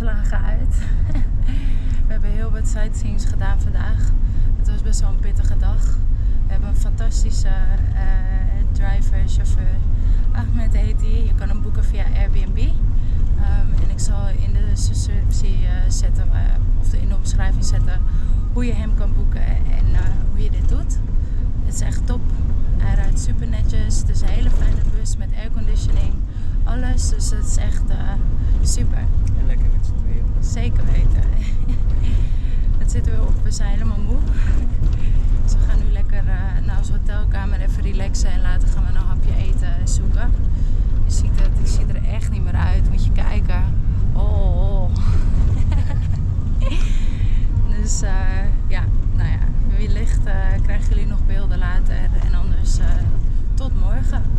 opgeslagen uit. We hebben heel wat sightseeings gedaan vandaag. Het was best wel een pittige dag. We hebben een fantastische chauffeur. Ahmed heet hij. Je kan hem boeken via Airbnb. En ik zal in de descriptie zetten, of in de omschrijving zetten, hoe je hem kan boeken en hoe je dit doet. Het is echt top. Hij rijdt super netjes. Het is een hele fijne bus met airconditioning. Alles. Dus het is echt super. En lekker met z'n tweeën. Zeker weten. Het zit er weer op. We zijn helemaal moe. Dus we gaan nu lekker naar onze hotelkamer even relaxen. En later gaan we een hapje eten zoeken. Je ziet het. Ik zie er echt niet meer uit. Moet je kijken. Oh. Dus ja, nou ja. Wellicht krijgen jullie nog beelden later. En anders tot morgen.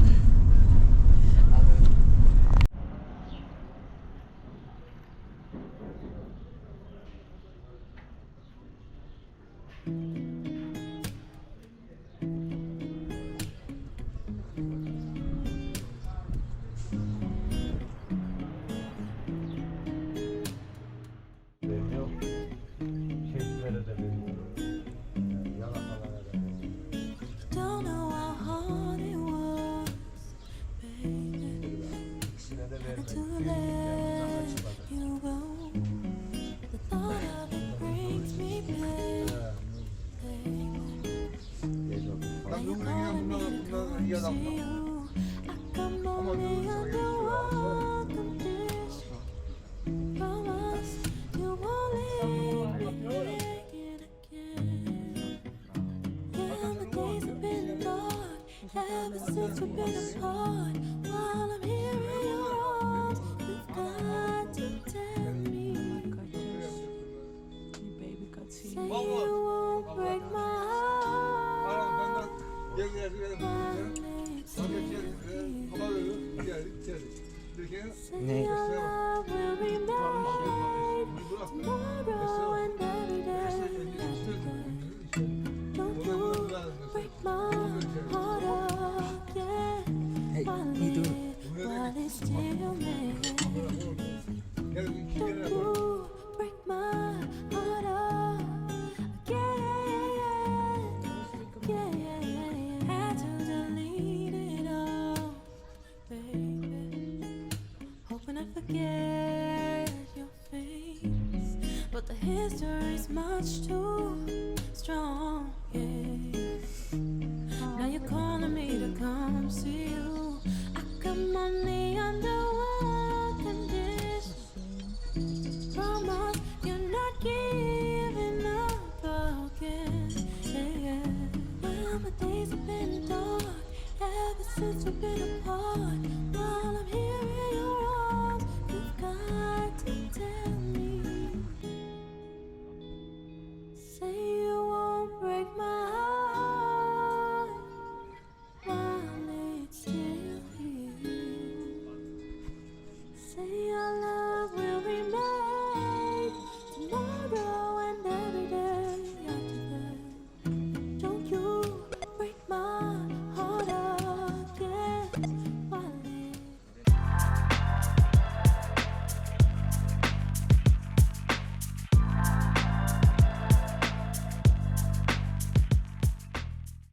Nee. Hey, niet doen. But the history's much too strong, yeah. Now you're calling me to come see you. I come only under one condition. Promise you're not giving up again, yeah. Well, my days have been dark ever since we've been apart. While I'm here